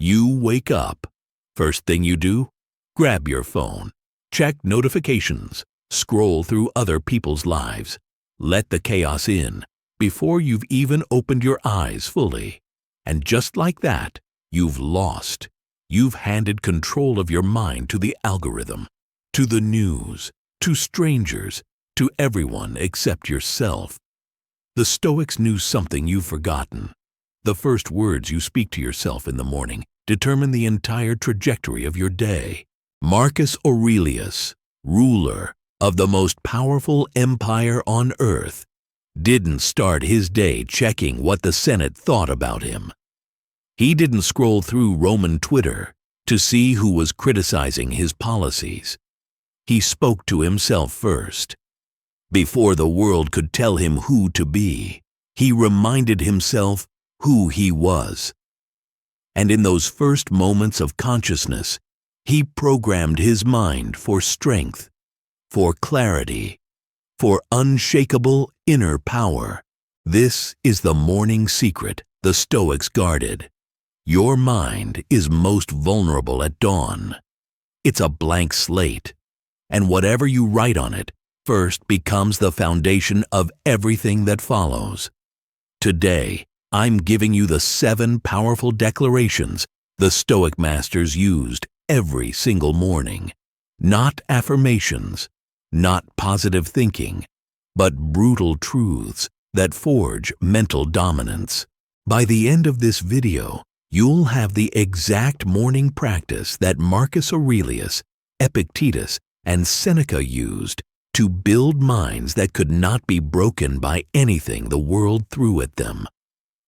You wake up. First thing you do? Grab your phone. Check notifications. Scroll through other people's lives. Let the chaos in before you've even opened your eyes fully. And just like that, you've lost. You've handed control of your mind to the algorithm, to the news, to strangers, to everyone except yourself. The Stoics knew something you've forgotten. The first words you speak to yourself in the morning determine the entire trajectory of your day. Marcus Aurelius, ruler of the most powerful empire on earth, didn't start his day checking what the Senate thought about him. He didn't scroll through Roman Twitter to see who was criticizing his policies. He spoke to himself first. Before the world could tell him who to be, he reminded himself who he was. And in those first moments of consciousness, he programmed his mind for strength, for clarity, for unshakable inner power. This is the morning secret the Stoics guarded. Your mind is most vulnerable at dawn. It's a blank slate, and whatever you write on it first becomes the foundation of everything that follows. Today, I'm giving you the 7 powerful declarations the Stoic masters used every single morning. Not affirmations, not positive thinking, but brutal truths that forge mental dominance. By the end of this video, you'll have the exact morning practice that Marcus Aurelius, Epictetus, and Seneca used to build minds that could not be broken by anything the world threw at them.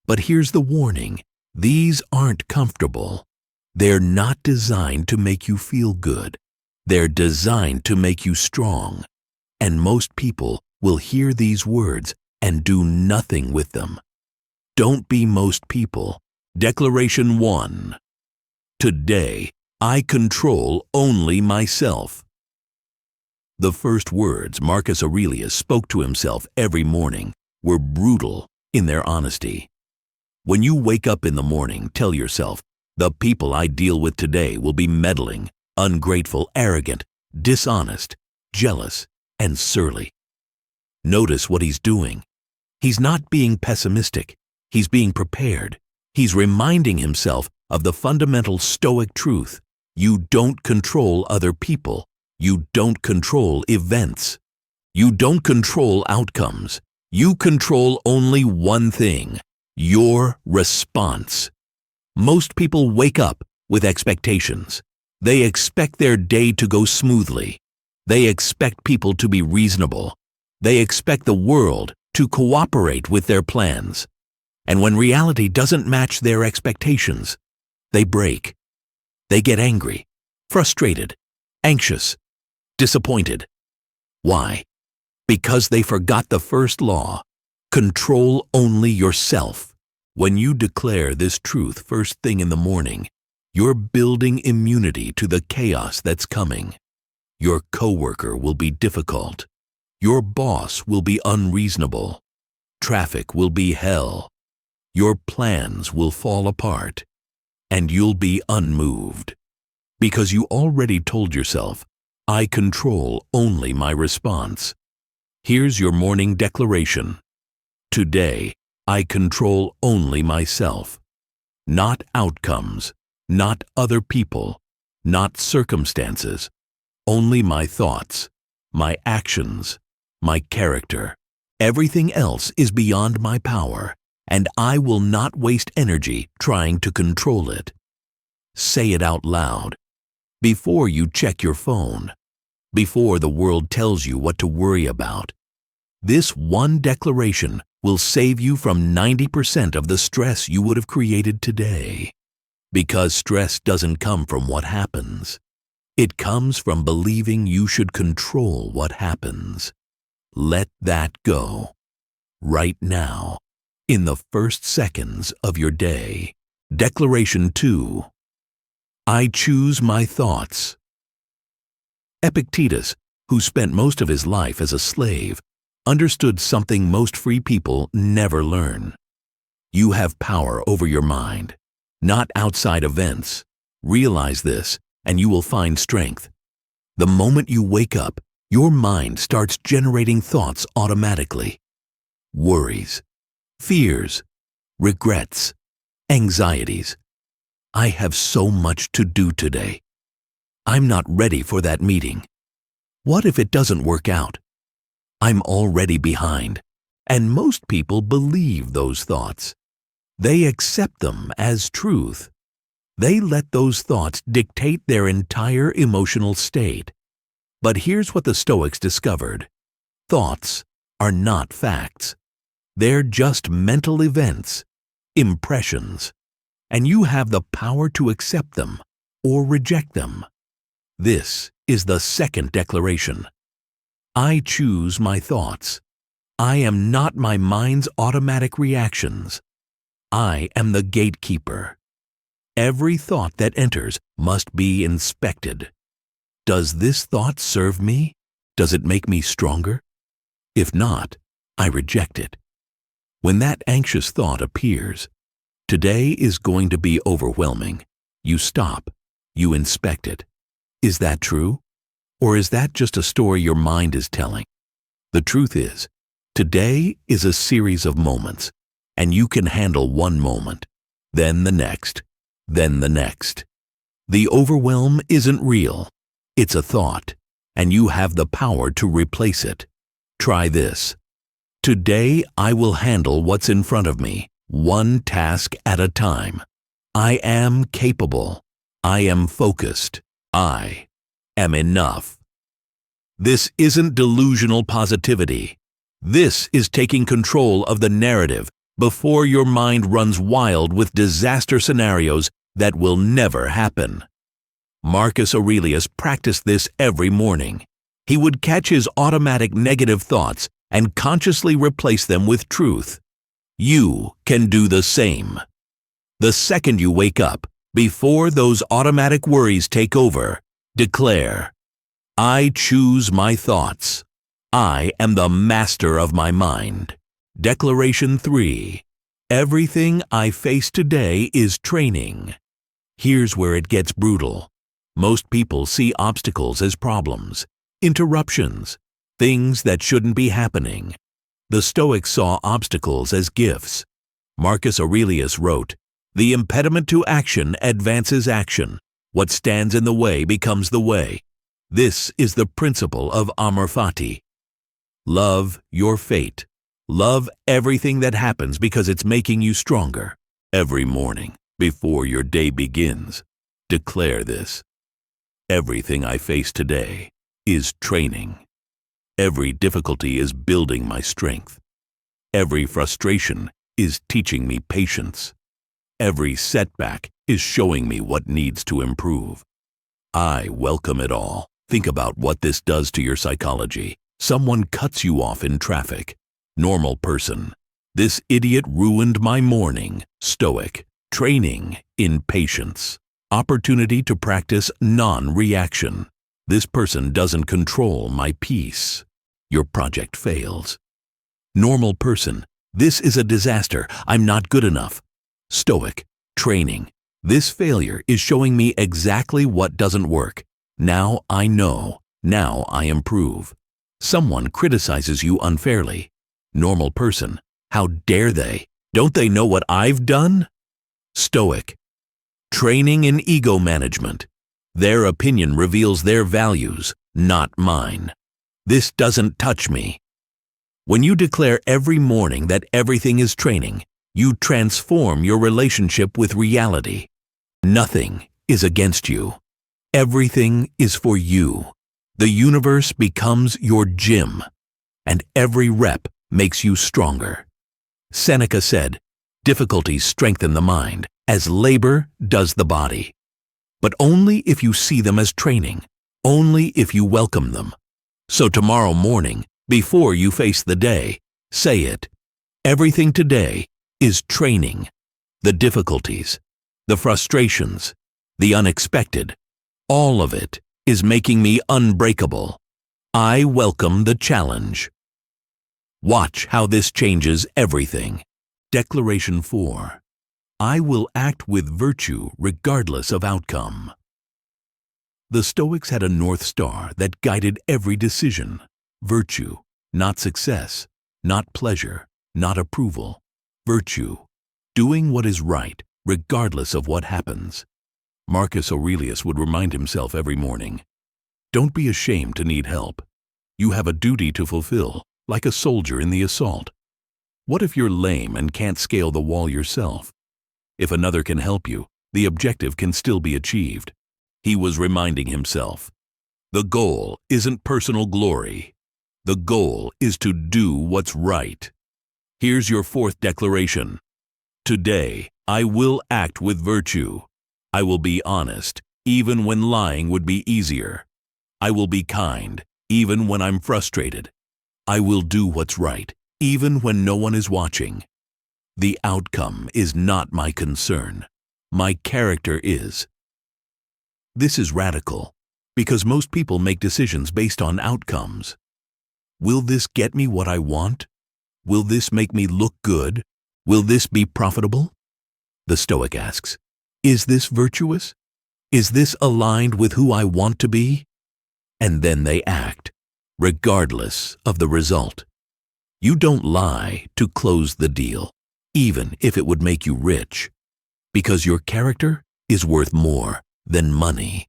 But here's the warning: these aren't comfortable. They're not designed to make you feel good. They're designed to make you strong. And most people will hear these words and do nothing with them. Don't be most people. Declaration 1. Today, I control only myself. The first words Marcus Aurelius spoke to himself every morning were brutal in their honesty. When you wake up in the morning, tell yourself, the people I deal with today will be meddling, ungrateful, arrogant, dishonest, jealous, and surly. Notice what he's doing. He's not being pessimistic. He's being prepared. He's reminding himself of the fundamental Stoic truth: you don't control other people. You don't control events. You don't control outcomes. You control only one thing: your response. Most people wake up with expectations. They expect their day to go smoothly. They expect people to be reasonable. They expect the world to cooperate with their plans. And when reality doesn't match their expectations, they break. They get angry, frustrated, anxious, disappointed. Why? Because they forgot the first law: control only yourself. When you declare this truth first thing in the morning, you're building immunity to the chaos that's coming. Your coworker will be difficult. Your boss will be unreasonable. Traffic will be hell. Your plans will fall apart, and you'll be unmoved. Because you already told yourself, I control only my response. Here's your morning declaration. Today, I control only myself. Not outcomes, not other people, not circumstances. Only my thoughts, my actions, my character. Everything else is beyond my power, and I will not waste energy trying to control it. Say it out loud. Before you check your phone. Before the world tells you what to worry about. This one declaration will save you from 90% of the stress you would have created today. Because stress doesn't come from what happens. It comes from believing you should control what happens. Let that go. Right now. In the first seconds of your day. Declaration 2. I choose my thoughts. Epictetus, who spent most of his life as a slave, understood something most free people never learn. You have power over your mind. not outside events. Realize this, and you will find strength. The moment you wake up, your mind starts generating thoughts automatically. Worries, fears, regrets, anxieties. I have so much to do today. I'm not ready for that meeting. What if it doesn't work out? I'm already behind, and most people believe those thoughts. They accept them as truth. They let those thoughts dictate their entire emotional state. But here's what the Stoics discovered. Thoughts are not facts. They're just mental events, impressions, and you have the power to accept them or reject them. This is the second declaration. I choose my thoughts. I am not my mind's automatic reactions. I am the gatekeeper. Every thought that enters must be inspected. Does this thought serve me? Does it make me stronger? If not, I reject it. When that anxious thought appears, today is going to be overwhelming. You stop. You inspect it. Is that true? Or is that just a story your mind is telling? The truth is, today is a series of moments, and you can handle one moment, then the next, then the next. The overwhelm isn't real. It's a thought, and you have the power to replace it. Try this. Today I will handle what's in front of me, one task at a time. I am capable. I am focused. I am enough. This isn't delusional positivity. This is taking control of the narrative before your mind runs wild with disaster scenarios that will never happen. Marcus Aurelius practiced this every morning. He would catch his automatic negative thoughts and consciously replace them with truth. You can do the same. The second you wake up, before those automatic worries take over, declare, I choose my thoughts. I am the master of my mind. Declaration 3. Everything I face today is training. Here's where it gets brutal. Most people see obstacles as problems, interruptions, things that shouldn't be happening. The Stoics saw obstacles as gifts. Marcus Aurelius wrote, The impediment to action advances action. What stands in the way becomes the way. This is the principle of amor fati. Love your fate. Love everything that happens because it's making you stronger. Every morning, before your day begins, declare this. Everything I face today is training. Every difficulty is building my strength. Every frustration is teaching me patience. Every setback is showing me what needs to improve. I welcome it all. Think about what this does to your psychology. Someone cuts you off in traffic. Normal person. This idiot ruined my morning. Stoic. Training in patience. Opportunity to practice non-reaction. This person doesn't control my peace. Your project fails. Normal person. This is a disaster. I'm not good enough. Stoic. Training. This failure is showing me exactly what doesn't work. Now I know. Now I improve. Someone criticizes you unfairly. Normal person. How dare they? Don't they know what I've done? Stoic. Training in ego management. Their opinion reveals their values, not mine. This doesn't touch me. When you declare every morning that everything is training, you transform your relationship with reality. Nothing is against you. Everything is for you. The universe becomes your gym, and every rep makes you stronger. Seneca said, difficulties strengthen the mind, as labor does the body. But only if you see them as training, only if you welcome them. So tomorrow morning, before you face the day, say it. Everything today is training. The difficulties, the frustrations, the unexpected, all of it is making me unbreakable. I welcome the challenge. Watch how this changes everything. Declaration 4. I will act with virtue regardless of outcome. The Stoics had a North Star that guided every decision. Virtue, not success, not pleasure, not approval. Virtue, doing what is right regardless of what happens. Marcus Aurelius would remind himself every morning, "Don't be ashamed to need help. You have a duty to fulfill, like a soldier in the assault. What if you're lame and can't scale the wall yourself? If another can help you, the objective can still be achieved." He was reminding himself, the goal isn't personal glory. The goal is to do what's right. Here's your fourth declaration. Today, I will act with virtue. I will be honest, even when lying would be easier. I will be kind, even when I'm frustrated. I will do what's right, even when no one is watching. The outcome is not my concern. My character is. This is radical, because most people make decisions based on outcomes. Will this get me what I want? Will this make me look good? Will this be profitable? The Stoic asks, is this virtuous? Is this aligned with who I want to be? And then they act, regardless of the result. You don't lie to close the deal, even if it would make you rich, because your character is worth more than money.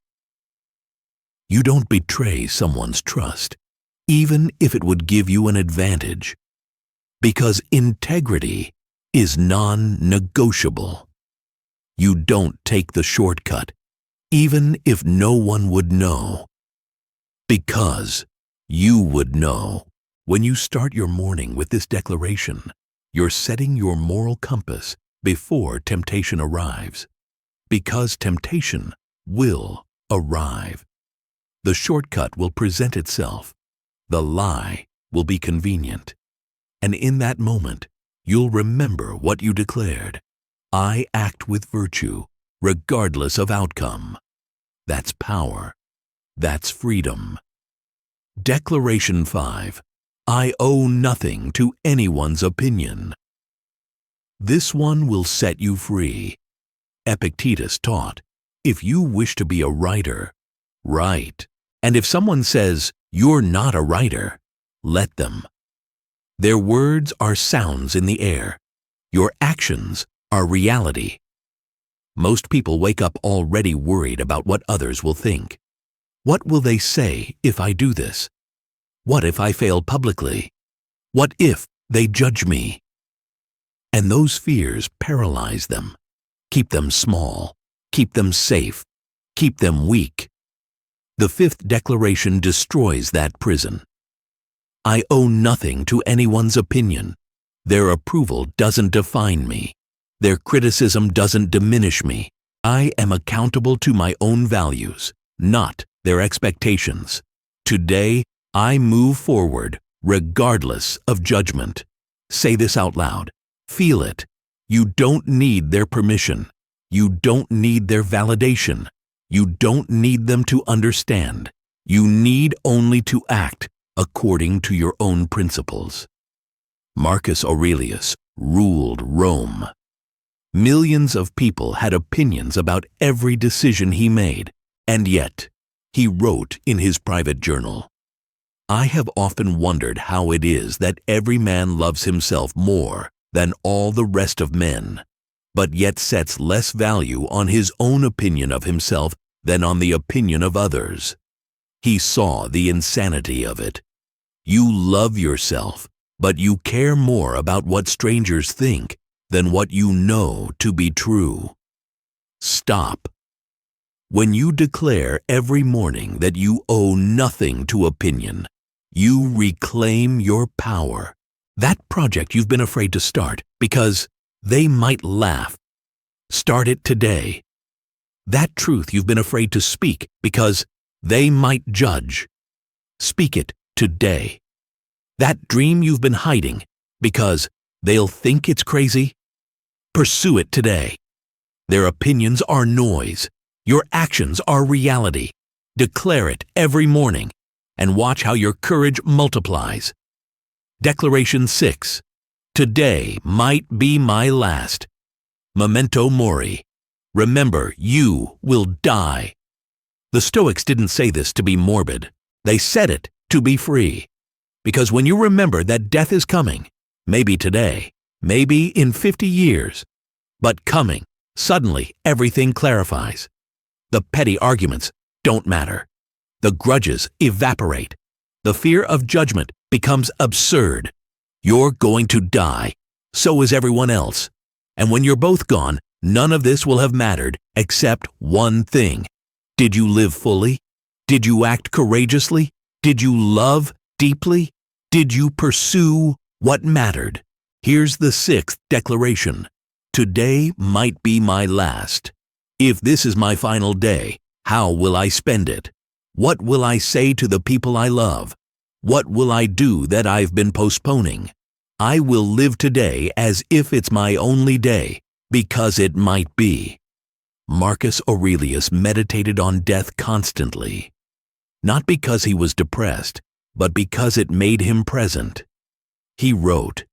You don't betray someone's trust, even if it would give you an advantage, because integrity is non-negotiable. You don't take the shortcut, even if no one would know, because you would know. When you start your morning with this declaration, you're setting your moral compass before temptation arrives, because temptation will arrive. The shortcut will present itself. The lie will be convenient. And in that moment, you'll remember what you declared. I act with virtue, regardless of outcome. That's power. That's freedom. Declaration 5. I owe nothing to anyone's opinion. This one will set you free. Epictetus taught, if you wish to be a writer, write. And if someone says, you're not a writer, let them. Their words are sounds in the air. Your actions are reality. Most people wake up already worried about what others will think. What will they say if I do this? What if I fail publicly? What if they judge me? And those fears paralyze them, keep them small, keep them safe, keep them weak. The fifth declaration destroys that prison. I owe nothing to anyone's opinion. Their approval doesn't define me. Their criticism doesn't diminish me. I am accountable to my own values, not their expectations. Today, I move forward regardless of judgment. Say this out loud. Feel it. You don't need their permission. You don't need their validation. You don't need them to understand. You need only to act according to your own principles. Marcus Aurelius ruled Rome. Millions of people had opinions about every decision he made, and yet he wrote in his private journal, I have often wondered how it is that every man loves himself more than all the rest of men, but yet sets less value on his own opinion of himself than on the opinion of others. He saw the insanity of it. You love yourself, but you care more about what strangers think than what you know to be true. Stop. When you declare every morning that you owe nothing to opinion, you reclaim your power. That project you've been afraid to start because they might laugh. Start it today. That truth you've been afraid to speak because they might judge. Speak it today. That dream you've been hiding because they'll think it's crazy. Pursue it today. Their opinions are noise. Your actions are reality. Declare it every morning and watch how your courage multiplies. Declaration 6. Today might be my last. Memento Mori. Remember, you will die. The Stoics didn't say this to be morbid. They said it to be free. Because when you remember that death is coming, maybe today, maybe in 50 years, but coming, suddenly everything clarifies. The petty arguments don't matter. The grudges evaporate. The fear of judgment becomes absurd. You're going to die. So is everyone else. And when you're both gone, none of this will have mattered except one thing. Did you live fully? Did you act courageously? Did you love deeply? Did you pursue what mattered? Here's the 6th declaration. Today might be my last. If this is my final day, how will I spend it? What will I say to the people I love? What will I do that I've been postponing? I will live today as if it's my only day, because it might be. Marcus Aurelius meditated on death constantly, not because he was depressed, but because it made him present. He wrote,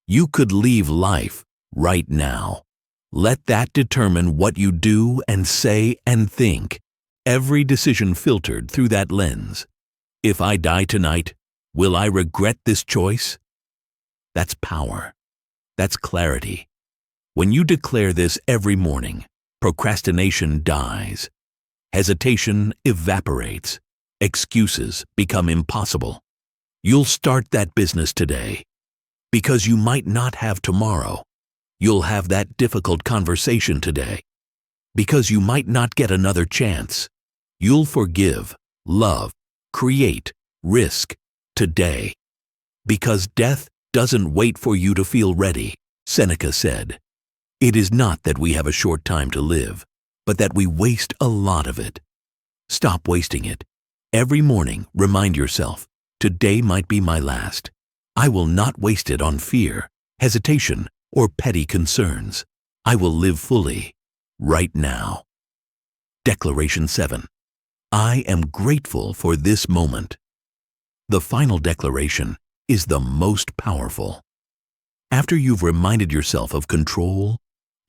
"You could leave life right now. Let that determine what you do and say and think. Every decision filtered through that lens. If I die tonight, will I regret this choice?" That's power. That's clarity. When you declare this every morning, procrastination dies. Hesitation evaporates. Excuses become impossible. You'll start that business today. Because you might not have tomorrow. You'll have that difficult conversation today. Because you might not get another chance. You'll forgive, love, create, risk today. Because death doesn't wait for you to feel ready, Seneca said. It is not that we have a short time to live, but that we waste a lot of it. Stop wasting it. Every morning, remind yourself, today might be my last. I will not waste it on fear, hesitation, or petty concerns. I will live fully, right now. Declaration 7. I am grateful for this moment. The final declaration is the most powerful. After you've reminded yourself of control,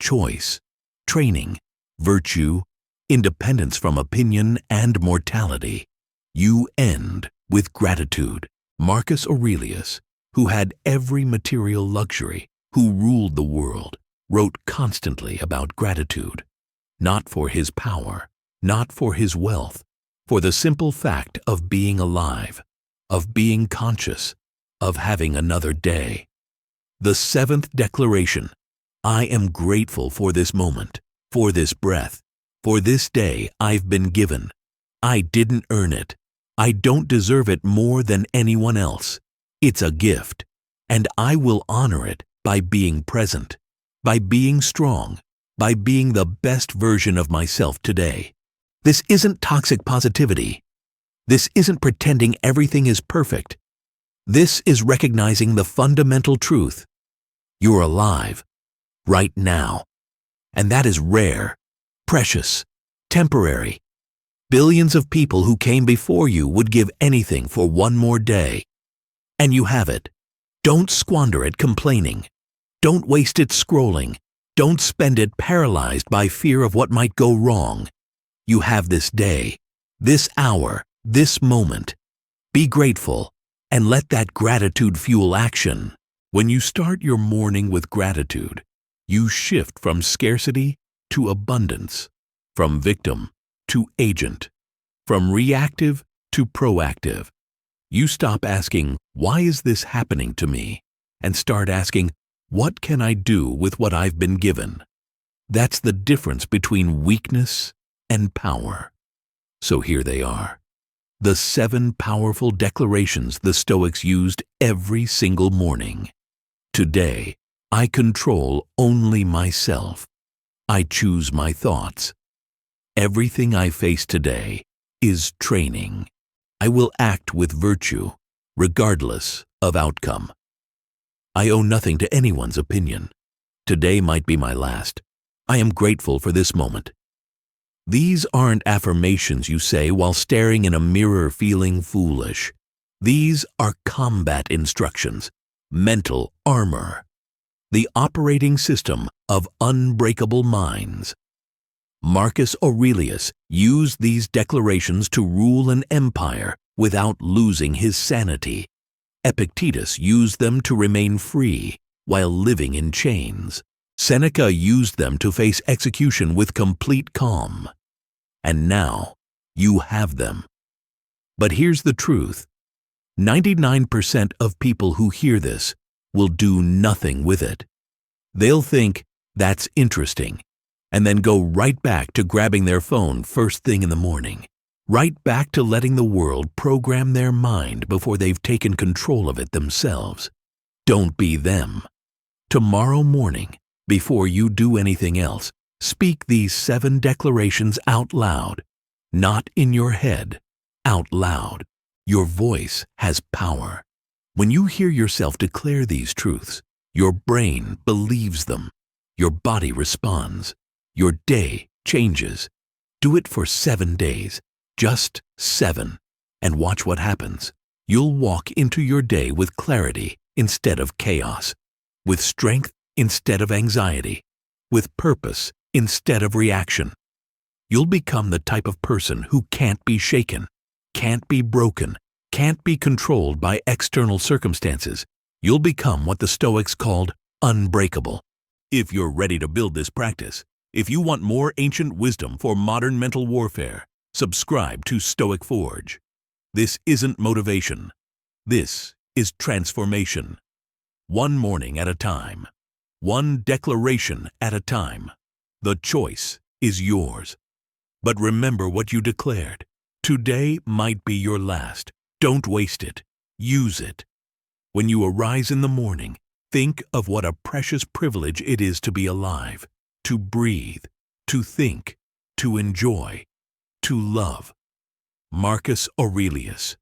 choice, training, virtue, independence from opinion, and mortality, you end with gratitude. Marcus Aurelius, who had every material luxury, who ruled the world, wrote constantly about gratitude, not for his power, not for his wealth, for the simple fact of being alive, of being conscious, of having another day. The 7th declaration, I am grateful for this moment, for this breath, for this day I've been given. I didn't earn it. I don't deserve it more than anyone else. It's a gift, and I will honor it by being present, by being strong, by being the best version of myself today. This isn't toxic positivity. This isn't pretending everything is perfect. This is recognizing the fundamental truth. You're alive, right now. And that is rare, precious, temporary. Billions of people who came before you would give anything for one more day. And you have it. Don't squander it complaining. Don't waste it scrolling. Don't spend it paralyzed by fear of what might go wrong. You have this day, this hour, this moment. Be grateful and let that gratitude fuel action. When you start your morning with gratitude, you shift from scarcity to abundance, from victim to agent, from reactive to proactive. You stop asking, why is this happening to me? And start asking, what can I do with what I've been given? That's the difference between weakness and power. So here they are, the 7 powerful declarations the Stoics used every single morning. Today, I control only myself. I choose my thoughts. Everything I face today is training. I will act with virtue, regardless of outcome. I owe nothing to anyone's opinion. Today might be my last. I am grateful for this moment. These aren't affirmations you say while staring in a mirror feeling foolish. These are combat instructions, mental armor. the operating system of unbreakable minds. Marcus Aurelius used these declarations to rule an empire without losing his sanity. Epictetus used them to remain free while living in chains. Seneca used them to face execution with complete calm. And now, you have them. But here's the truth. 99% of people who hear this will do nothing with it. They'll think, that's interesting, and then go right back to grabbing their phone first thing in the morning, right back to letting the world program their mind before they've taken control of it themselves. Don't be them. Tomorrow morning, before you do anything else, speak these 7 declarations out loud, not in your head, out loud. Your voice has power. When you hear yourself declare these truths, your brain believes them. Your body responds. Your day changes. Do it for 7 days, just 7, and watch what happens. You'll walk into your day with clarity instead of chaos, with strength instead of anxiety, with purpose instead of reaction. You'll become the type of person who can't be shaken, can't be broken, can't be controlled by external circumstances. You'll become what the Stoics called unbreakable. If you're ready to build this practice, if you want more ancient wisdom for modern mental warfare, subscribe to Stoic Forge. This isn't motivation. This is transformation. One morning at a time. One declaration at a time. The choice is yours. But remember what you declared. Today might be your last. Don't waste it. Use it. When you arise in the morning, think of what a precious privilege it is to be alive, to breathe, to think, to enjoy, to love. Marcus Aurelius.